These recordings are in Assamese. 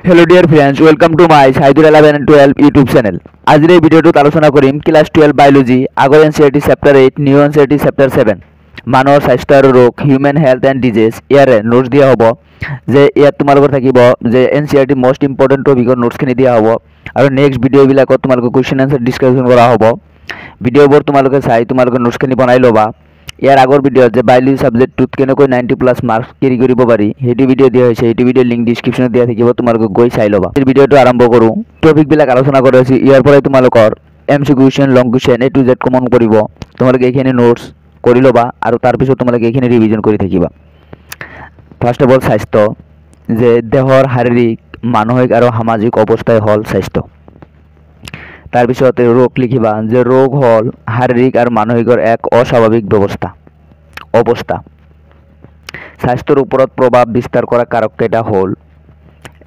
Hello dear friends, welcome to my Saidul 11 and 12 YouTube channel. আজিৰ এই ভিডিঅ'টোত আলোচনা কৰিম ক্লাছ 12 বায়োলজি আগৰ NCERT chapter 8 new NCERT chapter 7 মানুহৰ স্বাস্থ্য আৰু ৰোগ হিউম্যান হেলথ এণ্ড ডিজিজ ইয়াৰে নোটছ দিয়া হ'ব যে ইয়াত তোমালোকৰ থাকিব যে এনচিইআৰটি মোস্ট ইম্পৰ্টেণ্ট টপিকৰ নোটছখিনি দিয়া হ'ব আৰু নেক্সট ভিডিঅ'বিলাকত তোমালোকৰ কুৱেশ্যন আনসাৰ ডিছকাশ্যন কৰা হ'ব। ভিডিঅ'বোৰ তোমালোকে চাই তোমালোকে নোটছখিনি বনাই ল'বা। ইয়াৰ আগৰ ভিডিঅ'ত যে বায়োলজি সাবজেক্টটোত কেনেকৈ 90+ মাৰ্কছ কেৰি কৰিব পাৰি সেইটো ভিডিঅ' দিয়া হৈছে। সেইটো ভিডিঅ'ৰ লিংক ডিছক্ৰিপশ্যনত দিয়া থাকিব, তোমালোকে গৈ চাই ল'বা। এই ভিডিঅ'টো আৰম্ভ কৰোঁ। টপিকবিলাক আলোচনা কৰি আছোঁ। ইয়াৰ পৰাই তোমালোকৰ MC question, long question A to Z common কৰিব। তোমালোকে এইখিনি নোটছ কৰি ল'বা আৰু তাৰপিছত তোমালোকে এইখিনি ৰিভিজন কৰি থাকিবা। ফাৰ্ষ্ট অফ অল স্বাস্থ্য, যে দেহৰ শাৰীৰিক, মানসিক আৰু সামাজিক অৱস্থাই হ'ল স্বাস্থ্য। তাৰপিছত ৰোগ লিখিবা যে ৰোগ হ'ল শাৰীৰিক আৰু মানসিকৰ এক অস্বাভাৱিক অৱস্থা। স্বাস্থ্যৰ ওপৰত প্ৰভাৱ বিস্তাৰ কৰা কাৰককেইটা হ'ল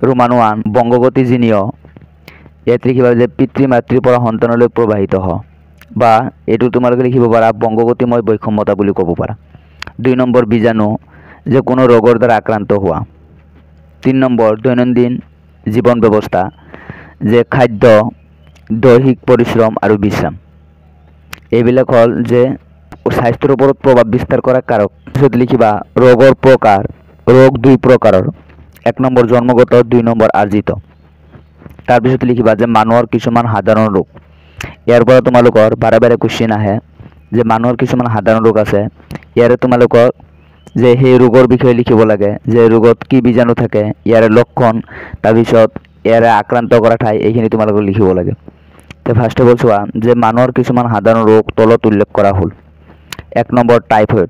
ৰোমান 1 বংশগতিজনিয়। ইয়াত লিখিবা যে পিতৃ মাতৃৰ পৰা সন্তানলৈ প্ৰবাহিত হয়, বা এইটো তোমালোকে লিখিব পাৰা বংশগতিময় বৈষম্যতা বুলি ক'ব পাৰা। 2 নম্বৰ বীজাণু, যে কোনো ৰোগৰ দ্বাৰা আক্ৰান্ত হোৱা। 3 নম্বৰ দৈনন্দিন জীৱন ব্যৱস্থা, যে খাদ্য, দৈহিক পৰিশ্ৰম আৰু বিশ্ৰাম। এইবিলাক হ'ল যে স্বাস্থ্যৰ ওপৰত প্ৰভাৱ বিস্তাৰ কৰা কাৰক। পিছত লিখিবা ৰোগৰ প্ৰকাৰ। ৰোগ 2 প্ৰকাৰৰ, 1 নম্বৰ জন্মগত, 2 নম্বৰ আৰ্জিত। তাৰপিছত লিখিবা যে মানুহৰ কিছুমান সাধাৰণ ৰোগ। ইয়াৰ পৰা তোমালোকৰ বাৰে বাৰে কুৱেশ্যন আহে যে মানুহৰ কিছুমান সাধাৰণ ৰোগ আছে। ইয়াৰে তোমালোকৰ যে সেই ৰোগৰ বিষয়ে লিখিব লাগে, যে ৰোগত কি বীজাণু থাকে, ইয়াৰে লক্ষণ, তাৰপিছত ইয়াৰে আক্ৰান্ত কৰা ঠাই, এইখিনি তোমালোকে লিখিব লাগে। তো ফাৰ্ষ্ট অফ অল চোৱা যে মানুহৰ কিছুমান সাধাৰণ ৰোগ তলত উল্লেখ কৰা হ'ল। 1 নম্বৰ টাইফয়েড।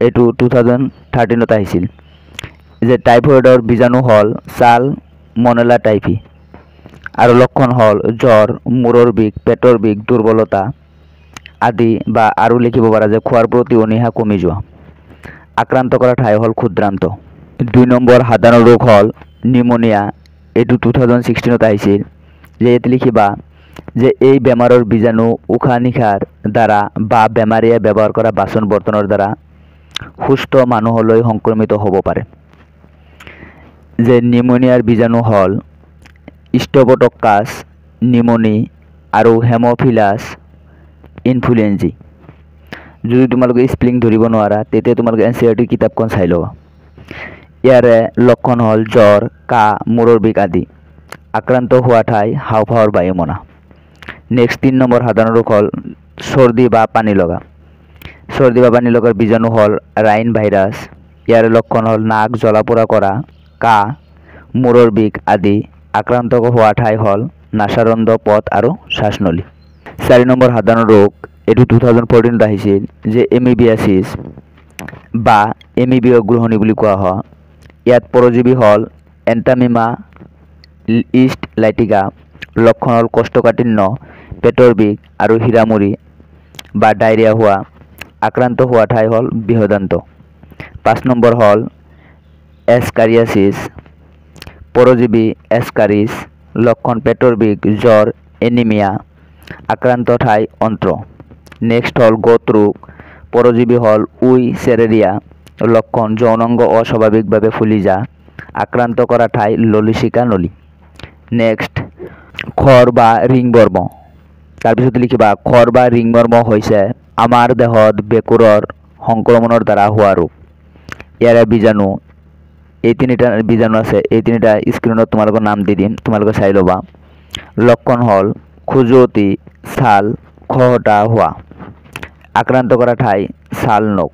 এইটো 2013ত আহিছিল। যে টাইফয়েডৰ বীজাণু হ'ল সালমনেলা টাইফি আৰু লক্ষণ হ'ল জ্বৰ, মূৰৰ বিষ, পেটৰ বিষ, দুৰ্বলতা আদি, বা আৰু লিখিব পাৰা যে খোৱাৰ প্ৰতি অনীহা কমি যোৱা। আক্ৰান্ত কৰা ঠাই হ'ল ক্ষুদ্ৰান্ত। 2 নম্বৰ সাধাৰণ ৰোগ হ'ল নিউমোনিয়া। এইটো 2016ত আহিছিল। যে ইয়াত লিখিবা যে এই বেমাৰৰ বীজাণু উশাহ নিশাৰ দ্বাৰা বা বেমাৰীয়ে ব্যৱহাৰ কৰা বাচন বৰ্তনৰ দ্বাৰা সুস্থ মানুহলৈ সংক্ৰমিত হ'ব পাৰে। যে নিউমোনিয়াৰ বীজাণু হ'ল ষ্ট্ৰেপ্টোকক্কাছ নিউমনি আৰু হেমোফিলাছ ইনফ্লুৱেঞ্জাই। যদি তোমালোকে স্পেলিং ধৰিব নোৱাৰা তেতিয়া তোমালোকে এনচিইআৰটি কিতাপখন চাই ল'বা। ইয়াৰে লক্ষণ হ'ল জ্বৰ, কাহ, মূৰৰ বিষ আদি। আক্ৰান্ত হোৱা ঠাই হাওঁফাওঁৰ বায়ুমনা। নেক্সট 3 নম্বৰ সাধাৰণ ৰোগ হ'ল চৰ্দি বা পানী লগা। চৰ্দি বা পানী লগাৰ বীজাণু হ'ল ৰাইন ভাইৰাছ। ইয়াৰ লক্ষণ হ'ল নাক জ্বলা-পোৰা কৰা, কাহ, মূৰৰ বিষ আদি। আক্ৰান্ত হোৱা ঠাই হ'ল নাসাৰন্ধ্ৰ পথ আৰু শ্বাসনলী। 4 নম্বৰ সাধাৰণ ৰোগ, এইটো 2014ত আহিছিল, যে এমিবিয়াছিছ বা এমিবিয় গ্ৰহণী বুলি কোৱা হয়। ইয়াত পৰজীৱী হ'ল এণ্টামিমা ইষ্ট লাইটিকা। লক্ষণ হ'ল কোষ্ঠকাঠিন্য, পেটৰ বিষ আৰু হীৰামুৰি বা ডায়েৰিয়া হোৱা। আক্ৰান্ত হোৱা ঠাই হ'ল বৃহদান্ত। 5 নম্বৰ হ'ল এছকাৰিয়াছিছ। পৰজীৱী এছকাৰিছ। লক্ষণ পেটৰ বিষ, জ্বৰ, এনিমিয়া। আক্ৰান্ত ঠাই অন্ত্ৰ। নেক্সট হ'ল গোট ৰোগ। পৰজীৱী হ'ল উইচেৰেৰিয়া। লক্ষণ যৌনাংগ অস্বাভাৱিকভাৱে ফুলি যোৱা। আক্ৰান্ত কৰা ঠাই ললিচিকা নলী। নেক্সট খৰ বা ৰিংবৰ্ম। তাৰপিছত লিখিবা খৰ বা ৰিংবৰ্ম হৈছে আমাৰ দেহত বেকুৰৰ সংক্ৰমণৰ দ্বাৰা হোৱা ৰোগ। ইয়াৰে বীজাণু, এই 3টা বীজাণু আছে। এই 3টা স্ক্ৰীনত তোমালোকৰ নাম দি দিম, তোমালোকে চাই ল'বা। লক্ষণ হ'ল খজুৱতি, ছাল খহটা হোৱা। আক্ৰান্ত কৰা ঠাই ছাল নখ।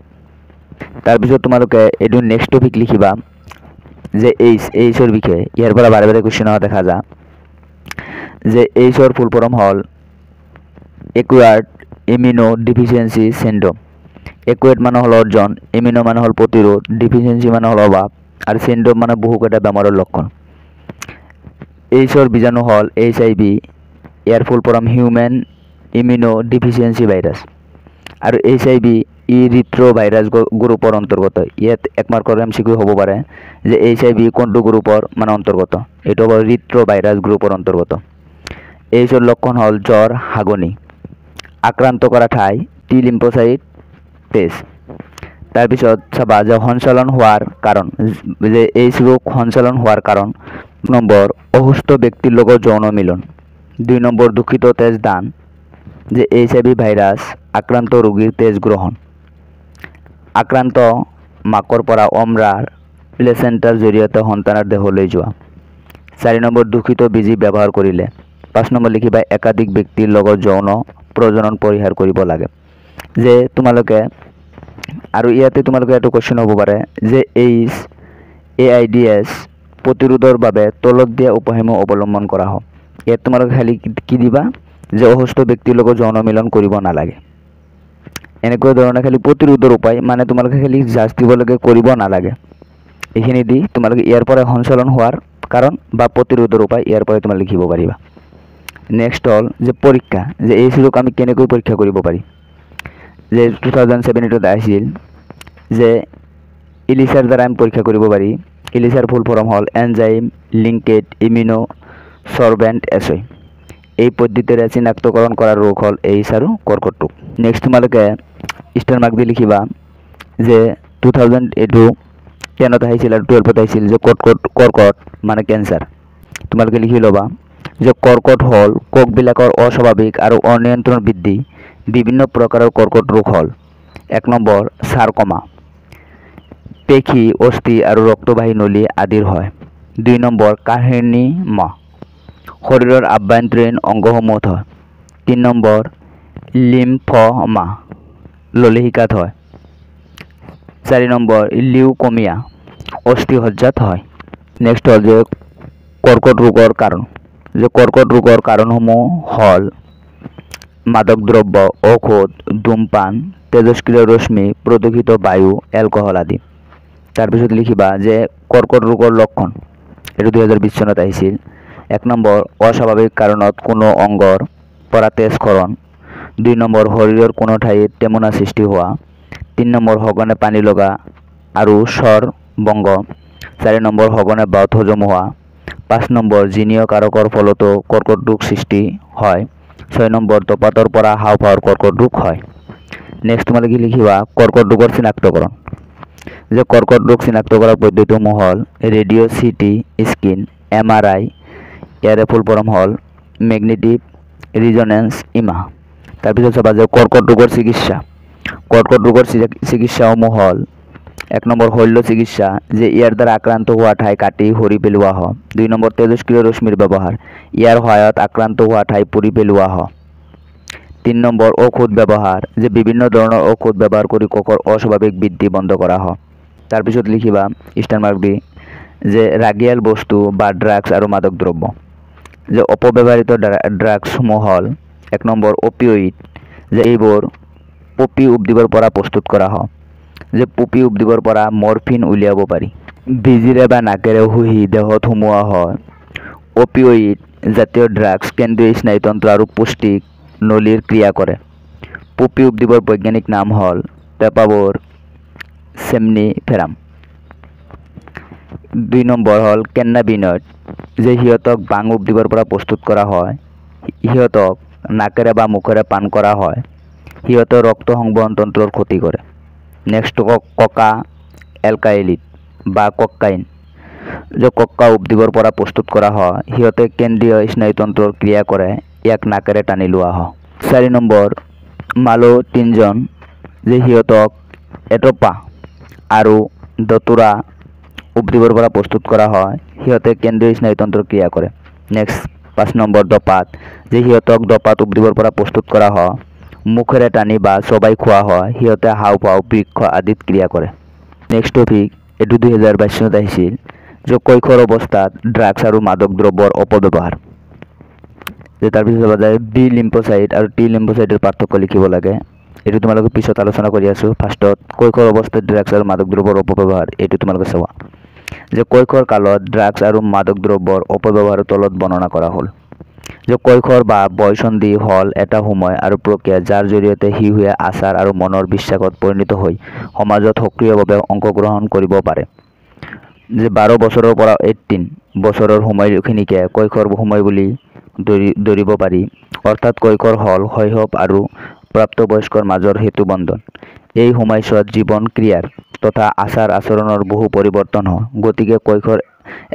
তাৰপিছত তোমালোকে এইটো নেক্সট টপিক লিখিবা যে এইচৰ বিষয়ে। ইয়াৰ পৰা বাৰে বাৰে কুৱেশ্যন অহা দেখা যায়। যে এইচৰ ফুল ফৰ্ম হ'ল একুৱাৰ্ড ইমিউনো ডিফিচিয়েঞ্চি চিণ্ড্ৰম। একুৱেড মানে হ'ল অৰ্জন, ইমিউনো মানে হ'ল প্ৰতিৰোধ, ডিফিচিয়েঞ্চি মানে হ'ল অভাৱ, আৰু চিণ্ড্ৰম মানে বহুকেইটা বেমাৰৰ লক্ষণ। এইচৰ বীজাণু হ'ল HIV। ইয়াৰ full form human immuno deficiency virus. আৰু HIV ইৰিথ্ৰ' ভাইৰাছ গ্ৰুপৰ অন্তৰ্গত। ইয়াত 1 মাৰ্কৰ MCQ হ'ব পাৰে যে HIV কোনটো গ্ৰুপৰ মানে অন্তৰ্গত। এইটো হ'ব ইৰিথ্ৰ' ভাইৰাছ গ্ৰুপৰ অন্তৰ্গত। এইচৰ লক্ষণ হ'ল জ্বৰ, হাগনি। আক্ৰান্ত কৰা ঠাই টি লিম্ফোচাইট তেজ। তাৰপিছত চাবা যে সঞ্চালন হোৱাৰ কাৰণ, যে এইচ ৰোগ সঞ্চালন হোৱাৰ কাৰণ নম্বৰ অসুস্থ ব্যক্তিৰ লগত যৌন মিলন। 2 নম্বৰ দূষিত তেজ দান, যে HIV ভাইৰাছ আক্ৰান্ত ৰোগীৰ তেজ গ্ৰহণ। আক্ৰান্ত মাকৰ পৰা অমৰাৰ প্লেচেণ্টাৰ জৰিয়তে সন্তানৰ দেহলৈ যোৱা। 4 নম্বৰ দূষিত বেজী ব্যৱহাৰ কৰিলে। 5 নম্বৰ লিখিবা একাধিক ব্যক্তিৰ লগত যৌন প্ৰজনন পৰিহাৰ কৰিব লাগে। যে তোমালোকে আৰু ইয়াতে তোমালোকে এইটো কোৱেশ্চন হ'ব পাৰে যে AIDS প্ৰতিৰোধৰ বাবে তলত দিয়া উপায়সমূহ অৱলম্বন কৰা হয়। ইয়াত তোমালোকে খালি কি দিবা যে অসুস্থ ব্যক্তিৰ লগত যৌন মিলন কৰিব নালাগে। এনেকুৱা ধৰণে খালি প্ৰতিৰোধৰ উপায় মানে তোমালোকে খালি জাজ দিব লাগে কৰিব নালাগে। এইখিনি দি তোমালোকে ইয়াৰ পৰা সঞ্চালন হোৱাৰ কাৰণ বা প্ৰতিৰোধৰ উপায় ইয়াৰ পৰা তোমালোকে লিখিব পাৰিবা। নেক্সট হ'ল যে পৰীক্ষা, যে AIDS ৰোগ আমি কেনেকৈ পৰীক্ষা কৰিব পাৰি। যে 2007 আহিছিল যে ইলিছাৰ দ্বাৰা আমি পৰীক্ষা কৰিব পাৰি। ইলিছাৰ ফুল ফৰ্ম হ'ল এনজাইম লিংকেড ইমিউনো সৰ্বেণ্ট এছয়। এই পদ্ধতিৰে চিনাক্তকৰণ কৰা ৰোগ হ'ল AIDS আৰু কৰ্কট ৰোগ। নেক্সট তোমালোকে ষ্টাৰ মাৰ্ক দি লিখিবা যে 2010 আহিছিল আৰু 12 আহিছিল যে কৰ্কট মানে কেঞ্চাৰ। তোমালোকে লিখি ল'বা যে কৰ্কট হ'ল কোষবিলাকৰ অস্বাভাৱিক আৰু অনিয়ন্ত্ৰণ বৃদ্ধি। বিভিন্ন প্ৰকাৰৰ কৰ্কট ৰোগ হ'ল 1 নম্বৰ সাৰ্কমা, পেশী অস্থি আৰু ৰক্তবাহী নলী আদিৰ হয়। 2 নম্বৰ কাহিনীমা, শৰীৰৰ আভ্যন্তৰীণ অংগসমূহত হয়। 3 নম্বৰ লিম্ফমা, ললিহিকাত হয়। 4 নম্বৰ লিউকমিয়া, অস্থিসজ্জাত হয়। নেক্সট হ'ল যে কৰ্কট ৰোগৰ কাৰণ, যে কৰ্কট ৰোগৰ কাৰণসমূহ হ'ল মাদক দ্ৰব্য, ঔষধ, ধূমপান, তেজস্ক্ৰিয় ৰশ্মি, প্ৰদূষিত বায়ু, এলকহল আদি। তাৰপিছত লিখিবা যে কৰ্কট ৰোগৰ লক্ষণ, এইটো 2020 চনত আহিছিল। 1 নম্বৰ অস্বাভাৱিক কাৰণত কোনো অংগৰ পৰা তেজক্ষৰণ। 2 নম্বৰ শৰীৰৰ কোনো ঠাইত টেমুনা সৃষ্টি হোৱা। 3 নম্বৰ সঘনে পানী লগা আৰু স্বৰ বংগ। 4 নম্বৰ সঘনে বাত হজম হোৱা। 5 নম্বৰ জিনীয় কাৰকৰ ফলতো কৰ্কট ৰোগ সৃষ্টি হয়। 6 নম্বৰ ধঁপাতৰ পৰা হাঁওফাঁওৰ কৰ্কট ৰোগ হয়। নেক্সট তোমালোকে লিখিবা কৰ্কট ৰোগৰ চিনাক্তকৰণ, যে কৰ্কট ৰোগ চিনাক্ত কৰাৰ পদ্ধতিসমূহ হ'ল ৰেডিঅ' চিটি স্কিন MRI, ইয়াৰে ফুল ফৰ্ম হ'ল মেগনেটিক ৰিজনেন্স ইমা। তাৰপিছত চাবা যে কৰ্কট ৰোগৰ চিকিৎসা। কৰ্কট ৰোগৰ চিকিৎসাসমূহ হ'ল 1 নম্বৰ শল্য চিকিৎসা, যে ইয়াৰ দ্বাৰা আক্ৰান্ত হোৱা ঠাই কাটি সৰি পেলোৱা হয়। 2 নম্বৰ তেজস্ক্ৰিয় ৰশ্মিৰ ব্যৱহাৰ, ইয়াৰ সহায়ত আক্ৰান্ত হোৱা ঠাই পুৰি পেলোৱা হয়। 3 নম্বৰ ঔষধ ব্যৱহাৰ, যে বিভিন্ন ধৰণৰ ঔষধ ব্যৱহাৰ কৰি কোষৰ অস্বাভাৱিক বৃদ্ধি বন্ধ কৰা হয়। তাৰপিছত লিখিবা ষ্টাৰ মাৰ্ক দি যে ৰাগিয়াল বস্তু বা ড্ৰাগছ আৰু মাদক দ্ৰব্য, যে অপব্যৱহৃত ড্ৰাগছসমূহ হ'ল 1 নম্বৰ অপিঅইড, যে এইবোৰ পপি উদ্ভিদৰ পৰা প্ৰস্তুত কৰা হয়। যে পপি উদ্ভিদৰ পৰা মৰফিন উলিয়াব পাৰি। বেজীৰে বা নাকেৰে শুহি দেহত সুমুওৱা হয়। অপিঅইড জাতীয় ড্ৰাগছ কেন্দ্ৰীয় স্নায়ুতন্ত্ৰ আৰু পুষ্টিক নলীৰ ক্ৰিয়া কৰে। পপি উদ্ভিদৰ বৈজ্ঞানিক নাম হ'ল পেপাবৰ সেমনিফেৰাম। 2 নম্বৰ হ'ল কেন্নাবিনয়েড, যে সিহঁতক বাং উদ্ভিদৰ পৰা প্ৰস্তুত কৰা হয়। সিহঁতক নাকেৰে বা মুখেৰে পান কৰা হয়। সিহঁতৰ ৰক্ত সংবহন তন্ত্ৰৰ ক্ষতি কৰে। নেক্সট ককা এলকাইলিড বা ককাইন, যে ককা উদ্ভিদৰ পৰা প্ৰস্তুত কৰা হয়। সিহঁতে কেন্দ্ৰীয় স্নায়ুতন্ত্ৰৰ ক্ৰিয়া কৰে। ইয়াক নাকেৰে টানি লোৱা হয়। 4 নম্বৰ মালোটিনজন, যে সিহঁতক এট্ৰপা আৰু দতুৰা উদ্ভিদৰ পৰা প্ৰস্তুত কৰা হয়। সিহঁতে কেন্দ্ৰীয় স্নায়ুতন্ত্ৰৰ ক্ৰিয়া কৰে। নেক্সট 5 নম্বৰ দপাত, যে সিহঁতক দপাত উদ্ভিদৰ পৰা প্ৰস্তুত কৰা হয়। মুখেৰে টানি বা চবাই খোৱা হয়। সিহঁতে হাঁওফাঁও বৃক্ষ আদিত ক্ৰিয়া কৰে। নেক্সট টপিক, এইটো 2022 চনত আহিছিল, যে কৈশোৰ অৱস্থাত ড্ৰাগছ আৰু মাদক দ্ৰব্যৰ অপব্যৱহাৰ। যে তাৰপিছত চাবা যায় বি লিম্ফোচাইট আৰু টি লিম্ফোচাইটৰ পাৰ্থক্য লিখিব লাগে। এইটো তোমালোকে পিছত আলোচনা কৰি আছোঁ। ফাৰ্ষ্টত কৈশোৰ অৱস্থাত ড্ৰাগছ আৰু মাদক দ্ৰব্যৰ অপব্যৱহাৰ, এইটো তোমালোকে চাবা। যে কৈশোৰ কালত ড্ৰাগছ আৰু মাদক দ্ৰব্যৰ অপব্যৱহাৰৰ তলত বৰ্ণনা কৰা হ'ল। যে কৈশোৰ বা বয়সন্ধি হ'ল এটা সময় আৰু প্ৰক্ৰিয়া যাৰ জৰিয়তে শিশুৱে আচাৰ আৰু মনৰ বিশ্বাসত পৰিণত হৈ সমাজত সক্ৰিয়ভাৱে অংশগ্ৰহণ কৰিব পাৰে। যে 12 বছৰৰ পৰা 18 বছৰৰ সময়খিনিকে কৈশোৰ সময় বুলি ধৰিব পাৰি। অৰ্থাৎ কৈশোৰ হ'ল শৈশৱ আৰু প্ৰাপ্তবয়স্কৰ মাজৰ সেতুবন্ধন। এই সময়ছোৱাত জীৱন ক্ৰিয়াৰ তথা আচাৰ আচৰণৰ বহু পৰিৱৰ্তন হয়। গতিকে কৈশোৰ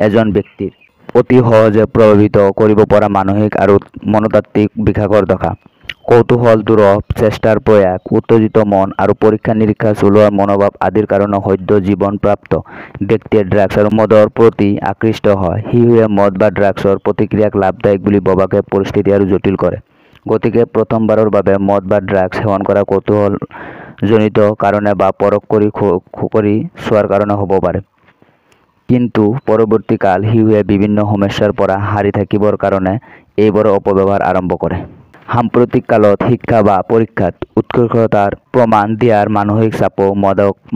এজন ব্যক্তিৰ অতি সহজে প্ৰভাৱিত কৰিব পৰা মানসিক আৰু মনোতাত্ত্বিক বিকাশৰ দশা। কৌতূহল, দুৰূহ চেষ্টাৰ প্ৰয়াস, উত্তেজিত মন আৰু পৰীক্ষা নিৰীক্ষা চলোৱাৰ মনোভাৱ আদিৰ কাৰণে সদ্য জীৱনপ্ৰাপ্ত ব্যক্তিয়ে ড্ৰাগছ আৰু মদৰ প্ৰতি আকৃষ্ট হয়। শিশুৱে মদ বা ড্ৰাগছৰ প্ৰতিক্ৰিয়াক লাভদায়ক বুলি ভবাকে পৰিস্থিতি আৰু জটিল কৰে। গতিকে প্ৰথমবাৰৰ বাবে মদ বা ড্ৰাগছ সেৱন কৰা কৌতূহলজনিত কাৰণে বা পৰখ কৰি চোৱাৰ কাৰণে হ'ব পাৰে। কিন্তু পৰৱৰ্তীকাল শিশুৱে বিভিন্ন সমস্যাৰ পৰা হাৰি থাকিবৰ কাৰণে এইবোৰৰ অপব্যৱহাৰ আৰম্ভ কৰে। সাম্প্ৰতিক কালত শিক্ষা বা পৰীক্ষাত উৎকৰ্ষতাৰ প্ৰমাণ দিয়াৰ মানসিক চাপো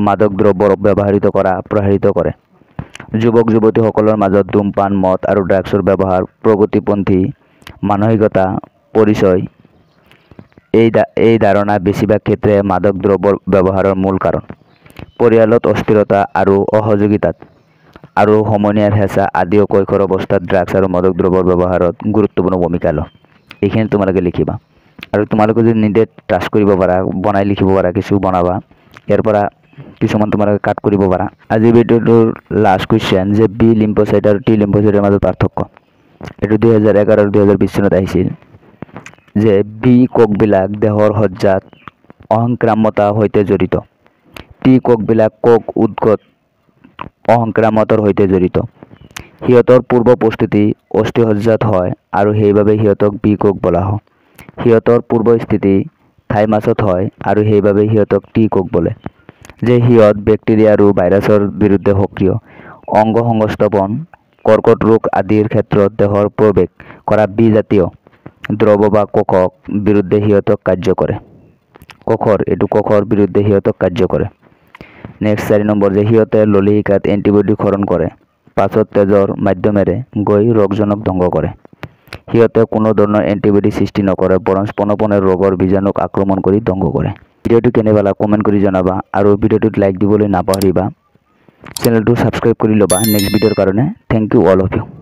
মাদক দ্ৰব্য ব্যৱহাৰিত কৰা প্ৰসাৰিত কৰে। যুৱক-যুৱতীসকলৰ মাজত ধূমপান, মদ আৰু ড্ৰাগছৰ ব্যৱহাৰ প্ৰগতিপন্থী মানসিকতা পৰিচয়। এই ধাৰণা বেছিভাগ ক্ষেত্ৰে মাদক দ্ৰব্যৰ ব্যৱহাৰৰ মূল কাৰণ। পৰিয়ালত অস্থিৰতা আৰু অসহযোগিতাত আৰু সমনীয়াৰ হেঁচা আদিও কৈশোৰ অৱস্থাত ড্ৰাগছ আৰু মাদক দ্ৰব্যৰ ব্যৱহাৰত গুৰুত্বপূৰ্ণ ভূমিকা লয়। এইখিনি তোমালোকে লিখিবা আৰু তোমালোকে যদি নিজে টাচ কৰিব পাৰা, বনাই লিখিব পাৰা, কিছু বনাবা, ইয়াৰ পৰা কিছুমান তোমালোকে কাট কৰিব পাৰা। আজিৰ ভিডিঅ'টোৰ লাষ্ট কুৱেশ্যন যে বি লিম্ফোচাইট আৰু টি লিম্ফোচাইটৰ মাজত পাৰ্থক্য। এইটো 2011 আৰু 2020 চনত আহিছিল যে বি কোষবিলাক দেহৰ সজ্জাত অসংক্ৰামতাৰ সৈতে জড়িত। টি কোষবিলাক কোষ উদ্গত অসংক্ৰামতাৰ সৈতে জড়িত। সিহঁতৰ পূৰ্ব পৰিস্থিতি অস্থিসজ্জাত হয় আৰু সেইবাবে সিহঁতক বি কোষ বোলা হয়। সিহঁতৰ পূৰ্ব স্থিতি থাইমাছত হয় আৰু সেইবাবে সিহঁতক টি কোষ বোলে। যে সিহঁত বেক্টেৰিয়া আৰু ভাইৰাছৰ বিৰুদ্ধে সক্ৰিয়। অংগ সংস্থাপন, কৰ্কট ৰোগ আদিৰ ক্ষেত্ৰত দেহৰ প্ৰৱেশ কৰা বি জাতীয় দ্ৰব্য বা কোষৰ বিৰুদ্ধে সিহঁতক কাৰ্য কৰে। কোষৰ বিৰুদ্ধে সিহঁতক কাৰ্য কৰে। নেক্সট 4 নম্বৰ যে সিহঁতে ললিহিকাত এণ্টিবডি ক্ষৰণ কৰে, পাছত তেজৰ মাধ্যমেৰে গৈ ৰোগজনক ধ্বংস কৰে। সিহঁতে কোনো ধৰণৰ এণ্টিবডি সৃষ্টি নকৰে, বৰং পোনপটীয়াকৈ ৰোগৰ বীজাণুক আক্ৰমণ কৰি ধ্বংস কৰে। ভিডিঅ'টো কেনে পালা কমেণ্ট কৰি জনাবা আৰু ভিডিঅ'টোত লাইক দিবলৈ নাপাহৰিবা। চেনেলটো ছাবস্ক্ৰাইব কৰি ল'বা নেক্সট ভিডিঅ'ৰ কাৰণে। Thank you all of U.